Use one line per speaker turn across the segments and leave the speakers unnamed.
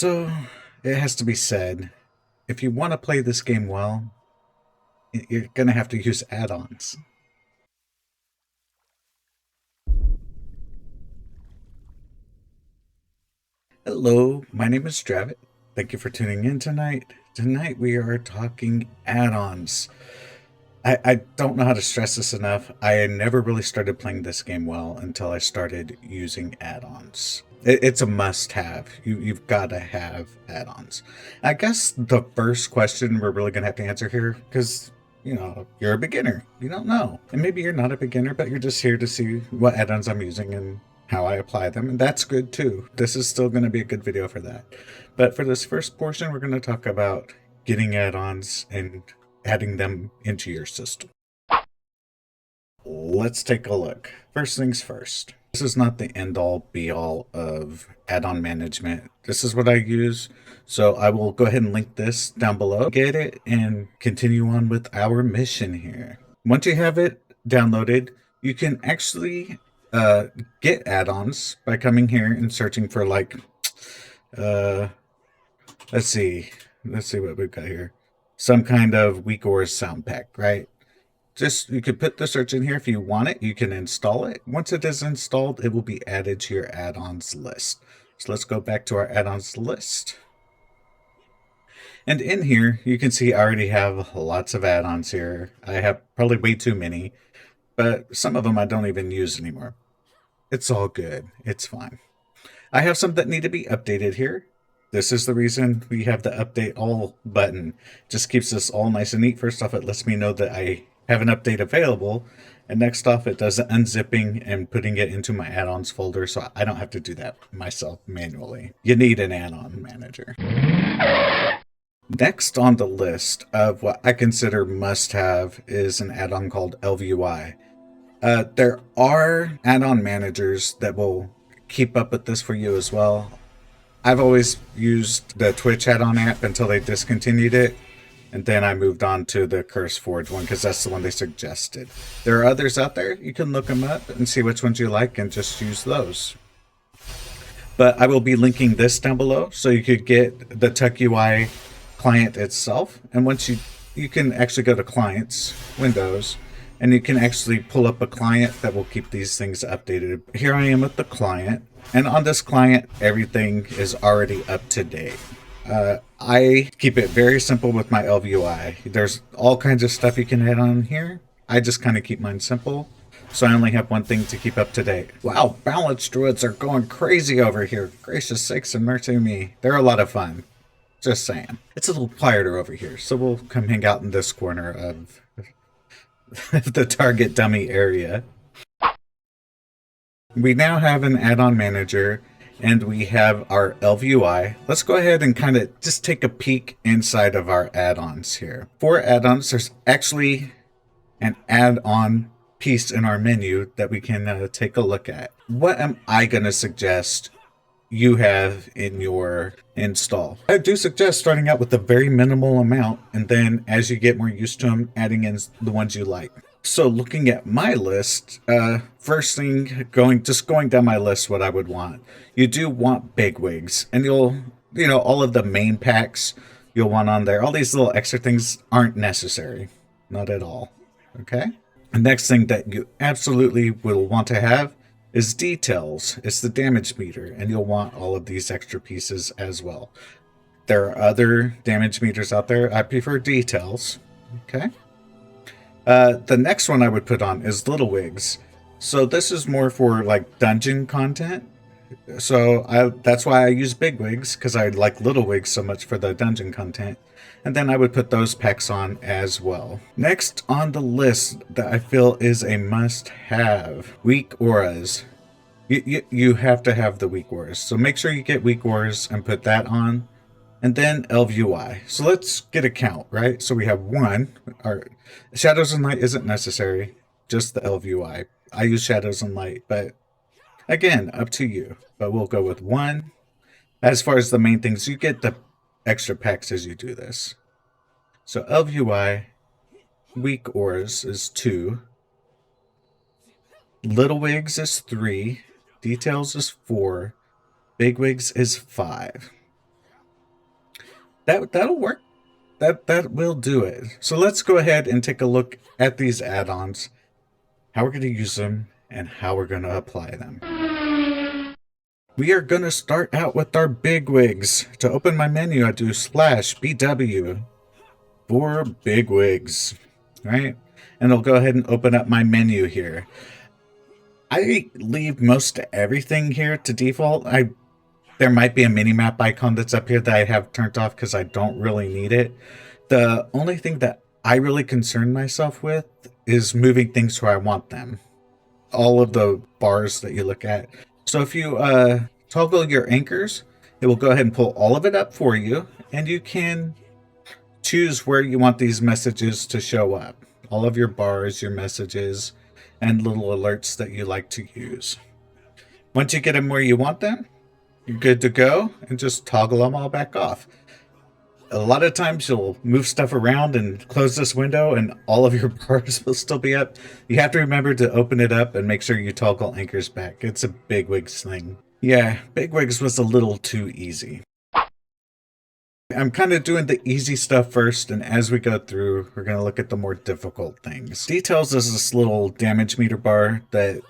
So, it has to be said, if you want to play this game well, you're going to have to use add-ons. Hello, my name is Dravot. Thank you for tuning in tonight. Tonight we are talking add-ons. I don't know how to stress this enough. I never really started playing this game well until I started using add-ons. It's a must-have. You've got to have add-ons. I guess the first question we're really going to have to answer here, because, you're a beginner. You don't know. And maybe you're not a beginner, but you're just here to see what add-ons I'm using and how I apply them, and that's good too. This is still going to be a good video for that. But for this first portion, we're going to talk about getting add-ons and adding them into your system. Let's take a look. First things first. This is not the end-all be-all of add-on management. This is what I use, so I will go ahead and link this down below. Get it and continue on with our mission here. Once you have it downloaded, you can actually get add-ons by coming here and searching for let's see what we've got here. Some kind of weak ores sound pack, right? You could put the search in here if you want it. You can install it. Once it is installed, it will be added to your add-ons list. So let's go back to our add-ons list. And in here, you can see I already have lots of add-ons here. I have probably way too many, but some of them I don't even use anymore. It's all good. It's fine. I have some that need to be updated here. This is the reason we have the update all button. Just keeps this all nice and neat. First off, it lets me know that I have an update available. And next off, it does the unzipping and putting it into my add-ons folder, so I don't have to do that myself manually. You need an add-on manager. Next on the list of what I consider must-have is an add-on called ElvUI. There are add-on managers that will keep up with this for you as well. I've always used the Twitch add-on app until they discontinued it, and then I moved on to the CurseForge one because that's the one they suggested. There are others out there. You can look them up and see which ones you like and just use those. But I will be linking this down below so you could get the TukUI client itself. And once you can actually go to Clients, Windows, and you can actually pull up a client that will keep these things updated. Here I am with the client, and on this client, everything is already up to date. I keep it very simple with my ElvUI. There's all kinds of stuff you can add on here. I just kind of keep mine simple, so I only have one thing to keep up to date. Wow, balance druids are going crazy over here. Gracious sakes and mercy me. They're a lot of fun. Just saying. It's a little quieter over here, so we'll come hang out in this corner of the target dummy area. We now have an add-on manager and we have our ElvUI. Let's go ahead and kind of just take a peek inside of our add-ons here. For add-ons, there's actually an add-on piece in our menu that we can take a look at. What am I going to suggest you have in your install? I do suggest starting out with a very minimal amount, and then as you get more used to them, adding in the ones you like. So looking at my list, first thing, going down my list, what I would want. You do want Bigwigs, and all of the main packs you'll want on there. All these little extra things aren't necessary. Not at all. Okay? The next thing that you absolutely will want to have is details. It's the damage meter, and you'll want all of these extra pieces as well. There are other damage meters out there. I prefer details. Okay. The next one I would put on is Little Wigs. So this is more for like dungeon content. So that's why I use Bigwigs, because I like Little Wigs so much for the dungeon content. And then I would put those packs on as well. Next on the list that I feel is a must-have, weak auras. You have to have the weak auras. So make sure you get weak auras and put that on. And then ElvUI. So let's get a count, right? So we have one. Our Shadows and Light isn't necessary, just the ElvUI. I use Shadows and Light, but again, up to you. But we'll go with one. As far as the main things, you get the extra packs as you do this. So ElvUI, weak auras is 2. Little Wigs is 3. Details is 4. Bigwigs is 5. That'll work. That will do it. So let's go ahead and take a look at these add-ons, how we're going to use them, and how we're going to apply them. We are going to start out with our Bigwigs. To open my menu, I do /BW for Bigwigs, right? And I'll go ahead and open up my menu here. I leave most everything here to default. There might be a mini-map icon that's up here that I have turned off because I don't really need it. The only thing that I really concern myself with is moving things where I want them. All of the bars that you look at. So if you toggle your anchors, it will go ahead and pull all of it up for you, and you can choose where you want these messages to show up. All of your bars, your messages, and little alerts that you like to use. Once you get them where you want them, you're good to go, and just toggle them all back off. A lot of times you'll move stuff around and close this window and all of your bars will still be up. You have to remember to open it up and make sure you toggle anchors back. It's a Bigwigs thing. Yeah, Bigwigs was a little too easy. I'm kind of doing the easy stuff first, and as we go through, we're going to look at the more difficult things. Details is this little damage meter bar that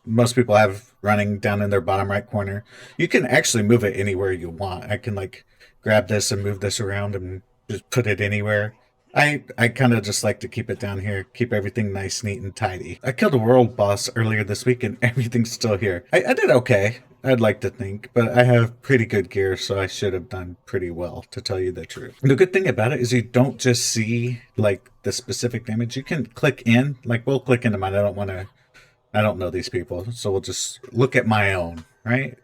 most people have running down in their bottom right corner. You can actually move it anywhere you want. I can like grab this and move this around and just put it anywhere. I kind of just like to keep it down here, keep everything nice, neat, and tidy. I killed a world boss earlier this week and everything's still here. I did okay, I'd like to think, but I have pretty good gear, so I should have done pretty well, to tell you the truth. The good thing about it is you don't just see like the specific damage. You can click in, like we'll click into mine. I don't know these people, so we'll just look at my own, right?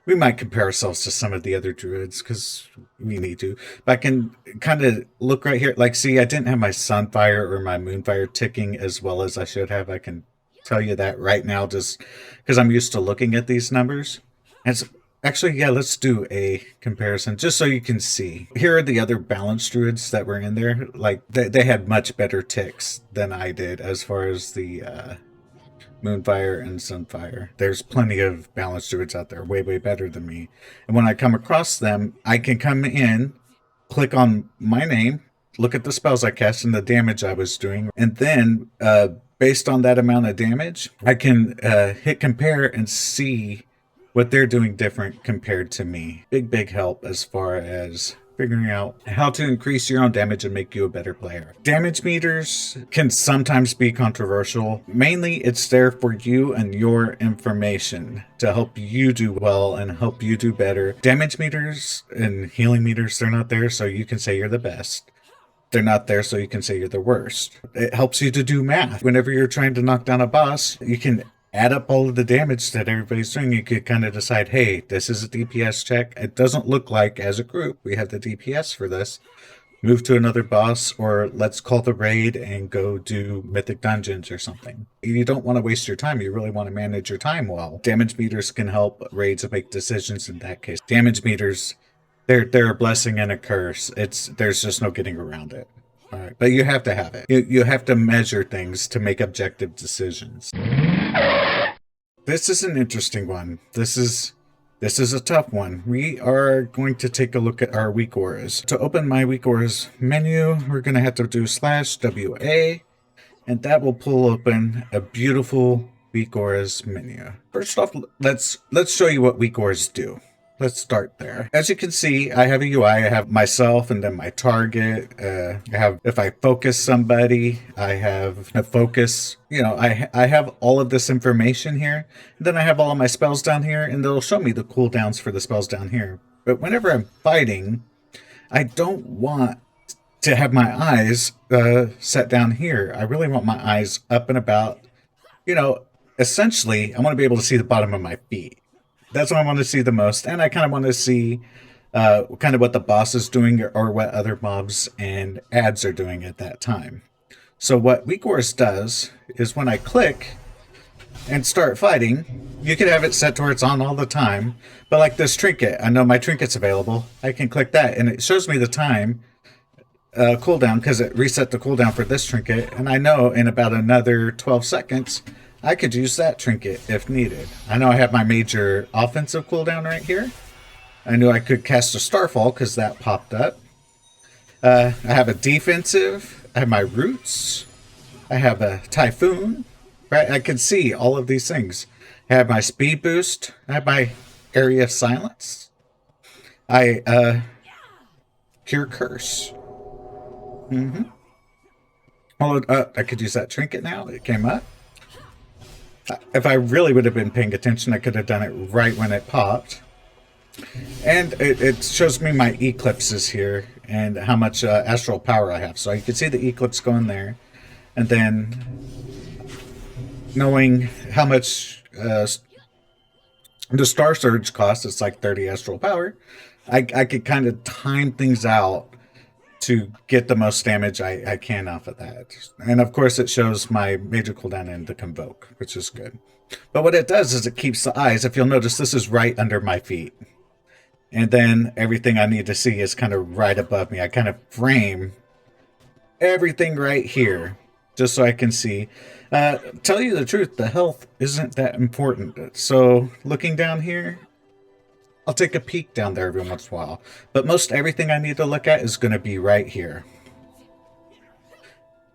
We might compare ourselves to some of the other druids because we need to. But I can kind of look right here. Like, see, I didn't have my Sunfire or my Moonfire ticking as well as I should have. I can tell you that right now just because I'm used to looking at these numbers. And so, actually, yeah, let's do a comparison just so you can see. Here are the other balanced druids that were in there. Like, they had much better ticks than I did as far as the Moonfire and Sunfire. There's plenty of balanced druids out there, way better than me. And when I come across them, I can come in, click on my name, look at the spells I cast and the damage I was doing, and then based on that amount of damage, I can hit compare and see what they're doing different compared to me. Big help as far as figuring out how to increase your own damage and make you a better player. Damage meters can sometimes be controversial. Mainly, it's there for you and your information to help you do well and help you do better. Damage meters and healing meters, they're not there so you can say you're the best. They're not there so you can say you're the worst. It helps you to do math. Whenever you're trying to knock down a boss, you can add up all of the damage that everybody's doing. You could kind of decide, hey, this is a DPS check. It doesn't look like as a group we have the DPS for this. Move to another boss, or let's call the raid and go do mythic dungeons or something. You don't want to waste your time. You really want to manage your time well. Damage meters can help raids make decisions in that case. Damage meters, they're a blessing and a curse. There's just no getting around it. All right, but you have to have it. You have to measure things to make objective decisions. This is an interesting one. This is a tough one. We are going to take a look at our weak auras. To open my weak auras menu, we're going to have to do /WA, and that will pull open a beautiful weak auras menu. First off, let's show you what weak auras do. Let's start there. As you can see, I have a UI. I have myself and then my target. I have, if I focus somebody, I have a focus. You know, I have all of this information here. And then I have all of my spells down here, and they'll show me the cooldowns for the spells down here. But whenever I'm fighting, I don't want to have my eyes set down here. I really want my eyes up and about. You know, essentially, I want to be able to see the bottom of my feet. That's what I want to see the most, and I kind of want to see kind of what the boss is doing or what other mobs and ads are doing at that time. So what weak auras does is when I click and start fighting, you could have it set to where it's on all the time, but like this trinket, I know my trinket's available. I can click that, and it shows me the time cooldown because it reset the cooldown for this trinket, and I know in about another 12 seconds, I could use that trinket if needed. I know I have my major offensive cooldown right here. I knew I could cast a Starfall because that popped up. I have a defensive. I have my roots. I have a typhoon. Right, I can see all of these things. I have my speed boost. I have my area of silence. I cure curse. Well, I could use that trinket now. It came up. If I really would have been paying attention, I could have done it right when it popped. And it shows me my eclipses here and how much astral power I have. So you can see the eclipse going there. And then knowing how much the Star Surge costs, it's like 30 astral power. I could kind of time things out to get the most damage I can off of that. And of course it shows my major cooldown and the convoke, which is good. But what it does is it keeps the eyes. If you'll notice, this is right under my feet. And then everything I need to see is kind of right above me. I kind of frame everything right here just so I can see. Tell you the truth, the health isn't that important. So looking down here, I'll take a peek down there every once in a while. But most everything I need to look at is going to be right here.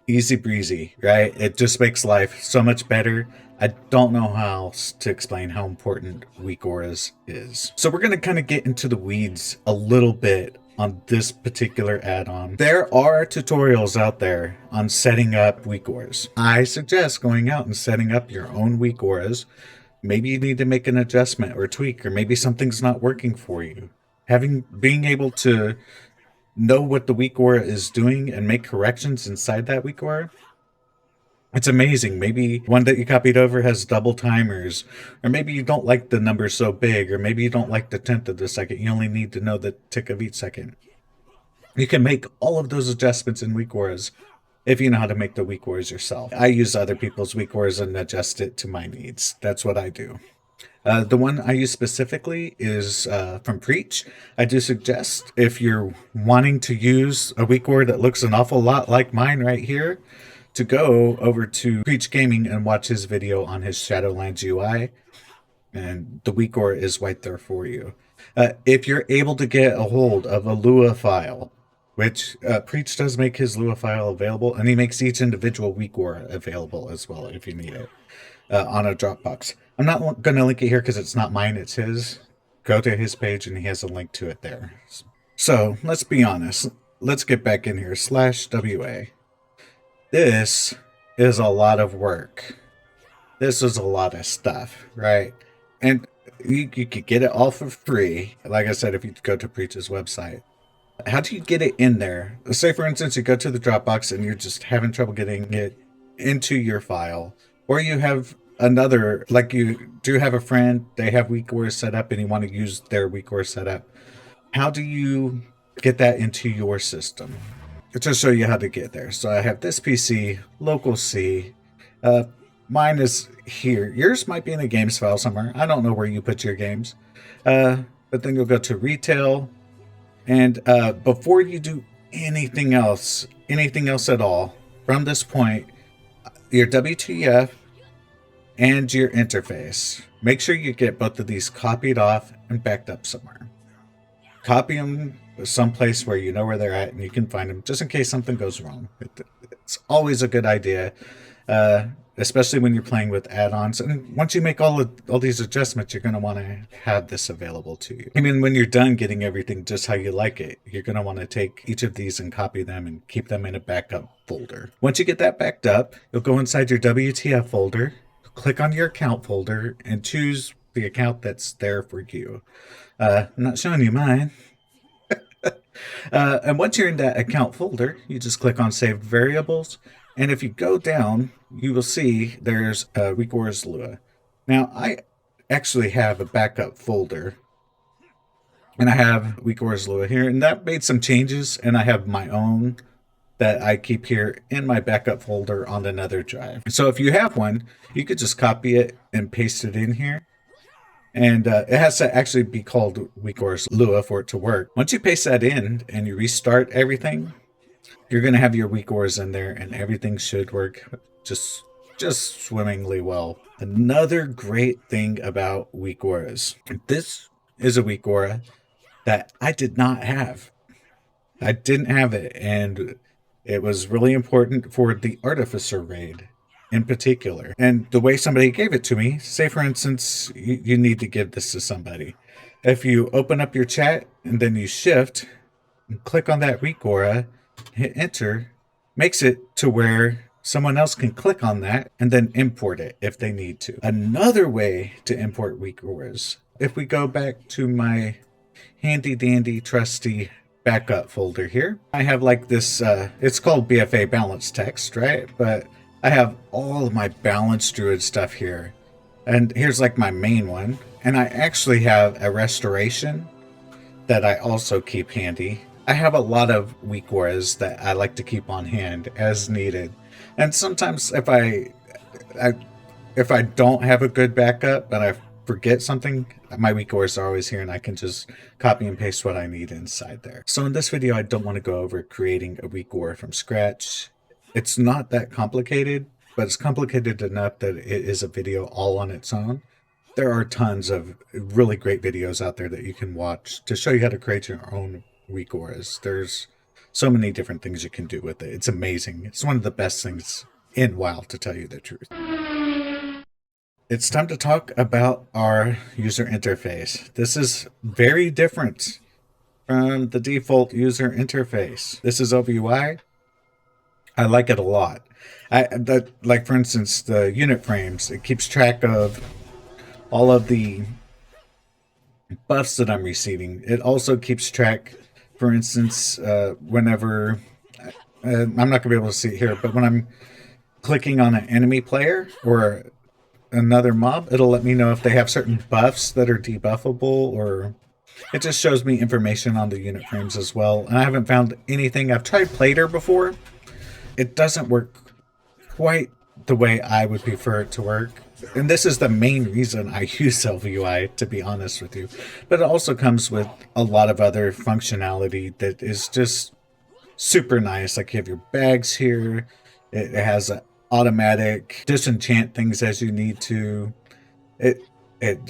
Easy breezy, right? It just makes life so much better. I don't know how else to explain how important weak auras is. So we're going to kind of get into the weeds a little bit on this particular add-on. There are tutorials out there on setting up weak auras. I suggest going out and setting up your own weak auras. Maybe you need to make an adjustment or tweak, or maybe something's not working for you. Being able to know what the weak aura is doing and make corrections inside that weak aura, it's amazing. Maybe one that you copied over has double timers, or maybe you don't like the number so big, or maybe you don't like the tenth of the second. You only need to know the tick of each second. You can make all of those adjustments in weak auras if you know how to make the weak auras yourself. I use other people's weak auras and adjust it to my needs. That's what I do. The one I use specifically is from Preach. I do suggest, if you're wanting to use a weak aura that looks an awful lot like mine right here, to go over to Preach Gaming and watch his video on his Shadowlands UI. And the weak aura is right there for you. If you're able to get a hold of a Lua file, which Preach does make his Lua file available, and he makes each individual weak aura available as well if you need it on a Dropbox. I'm not going to link it here because it's not mine, it's his. Go to his page and he has a link to it there. So let's be honest. Let's get back in here. /WA. This is a lot of work. This is a lot of stuff, right? And you could get it all for free. Like I said, if you go to Preach's website. How do you get it in there? Say, for instance, you go to the Dropbox and you're just having trouble getting it into your file. Or you have another, like you do have a friend, they have weak auras set up and you want to use their weak aura setup. How do you get that into your system? To show you how to get there. So I have this PC, local C. Mine is here. Yours might be in a games file somewhere. I don't know where you put your games. But then you'll go to retail. And before you do anything else at all, from this point, your WTF and your interface, make sure you get both of these copied off and backed up somewhere. Copy them someplace where you know where they're at and you can find them, just in case something goes wrong. It's always a good idea, especially when you're playing with add-ons. And once you make all these adjustments, you're going to want to have this available to you. I mean, when you're done getting everything just how you like it, you're going to want to take each of these and copy them and keep them in a backup folder. Once you get that backed up, you'll go inside your WTF folder, click on your account folder, and choose the account that's there for you. I'm not showing you mine. And once you're in that account folder, you just click on Saved Variables. And if you go down, you will see there's weak auras Lua. Now, I actually have a backup folder. And I have weak auras Lua here. And that made some changes. And I have my own that I keep here in my backup folder on another drive. So if you have one, you could just copy it and paste it in here. And it has to actually be called weak auras Lua for it to work. Once you paste that in and you restart everything, you're going to have your weak auras in there and everything should work just swimmingly well. Another great thing about weak auras. This is a weak aura that I did not have. I didn't have it, and it was really important for the Artificer raid in particular. And the way somebody gave it to me, say for instance, you need to give this to somebody. If you open up your chat and then you shift and click on that weak aura, hit enter, makes it to where someone else can click on that and then import it if they need to. Another way to import weak auras, if we go back to my handy dandy trusty backup folder here, I have like this, it's called BFA balance text, right? But I have all of my balance druid stuff here. And here's like my main one. And I actually have a restoration that I also keep handy. I have a lot of weak auras that I like to keep on hand as needed. And sometimes if I don't have a good backup and I forget something, my weak auras are always here and I can just copy and paste what I need inside there. So in this video, I don't want to go over creating a weak aura from scratch. It's not that complicated, but it's complicated enough that it is a video all on its own. There are tons of really great videos out there that you can watch to show you how to create your own weak auras. There's so many different things you can do with it. It's amazing. It's one of the best things in WoW, to tell you the truth. It's time to talk about our user interface. This is very different from the default user interface. This is ElvUI. I like it a lot. Like for instance, the unit frames, it keeps track of all of the buffs that I'm receiving. It also keeps track, for instance, whenever, I'm not going to be able to see it here, but when I'm clicking on an enemy player or another mob, it'll let me know if they have certain buffs that are debuffable, or it just shows me information on the unit frames as well. And I haven't found anything. I've tried Plater before. It doesn't work quite the way I would prefer it to work. And this is the main reason I use ElvUI, to be honest with you. But it also comes with a lot of other functionality that is just super nice. Like you have your bags here. It has an automatic disenchant things as you need to. It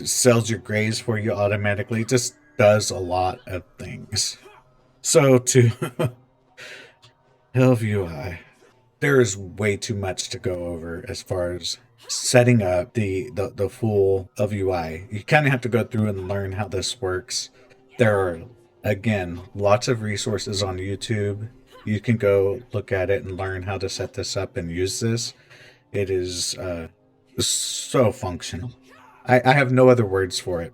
sells your grays for you automatically. It just does a lot of things. So to ElvUI, there is way too much to go over as far as setting up the full ElvUI. You kind of have to go through and learn how this works. There are, again, lots of resources on YouTube. You can go look at it and learn how to set this up and use this. It is so functional. I have no other words for it.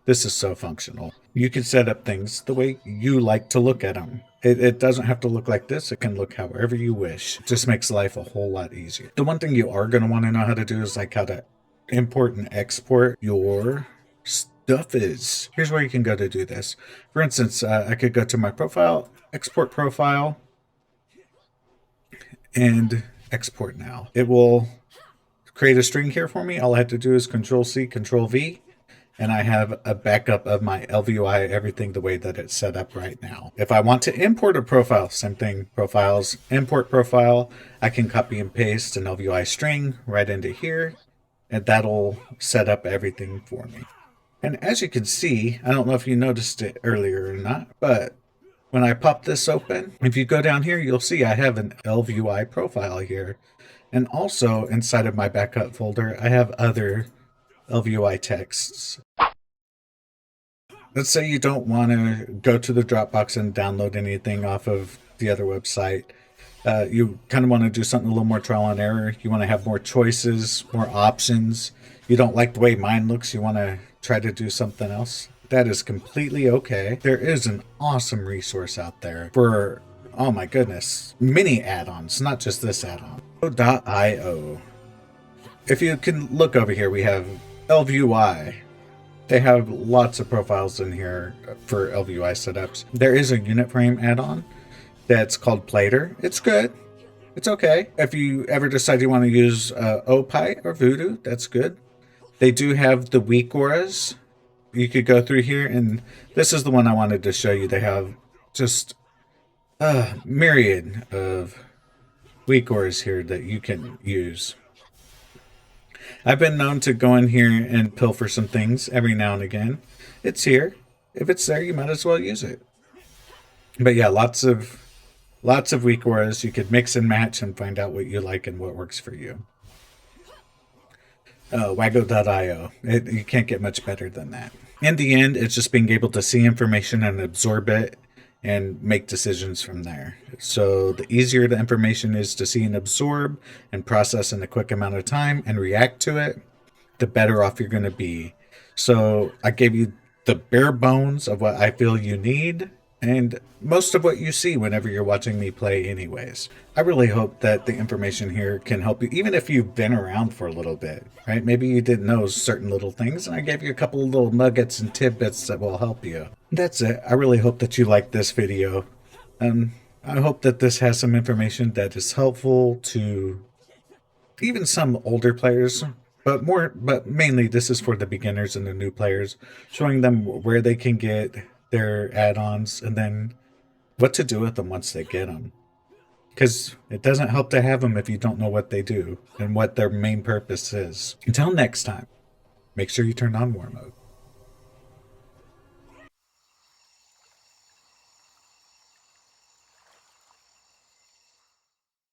This is so functional. You can set up things the way you like to look at them. It doesn't have to look like this. It can look however you wish. It just makes life a whole lot easier. The one thing you are going to want to know how to do is like how to import and export your stuff is. Here's where you can go to do this. For instance, I could go to my profile, export profile, and export now. It will create a string here for me. All I have to do is Control-C, Control-V, and I have a backup of my ElvUI, everything the way that it's set up right now. If I want to import a profile, same thing, profiles, import profile, I can copy and paste an ElvUI string right into here, and that'll set up everything for me. And as you can see, I don't know if you noticed it earlier or not, but when I pop this open, if you go down here, you'll see I have an ElvUI profile here. And also inside of my backup folder, I have other ElvUI texts. Let's say you don't want to go to the Dropbox and download anything off of the other website. You kind of want to do something a little more trial and error. You want to have more choices, more options. You don't like the way mine looks. You want to try to do something else. That is completely okay. There is an awesome resource out there for, oh my goodness, many add-ons, not just this add-on. .io. If you can look over here, we have ElvUI. They have lots of profiles in here for ElvUI setups. There is a unit frame add-on that's called Plater. It's good. It's okay. If you ever decide you want to use Opie or Voodoo, that's good. They do have the weak auras. You could go through here, and this is the one I wanted to show you. They have just a myriad of weak auras here that you can use. I've been known to go in here and pilfer some things every now and again. It's here. If it's there, you might as well use it. But yeah, lots of weak auras. You could mix and match and find out what you like and what works for you. Wago.io. You can't get much better than that. In the end, it's just being able to see information and absorb it and make decisions from there. So the easier the information is to see and absorb and process in a quick amount of time and react to it, the better off you're going to be. So I gave you the bare bones of what I feel you need and most of what you see whenever you're watching me play anyways. I really hope that the information here can help you, even if you've been around for a little bit, right? Maybe you didn't know certain little things, and I gave you a couple of little nuggets and tidbits that will help you. That's it. I really hope that you like this video. I hope that this has some information that is helpful to even some older players, but mainly this is for the beginners and the new players, showing them where they can get their add-ons and then what to do with them once they get them. Because it doesn't help to have them if you don't know what they do and what their main purpose is. Until next time, make sure you turn on war mode.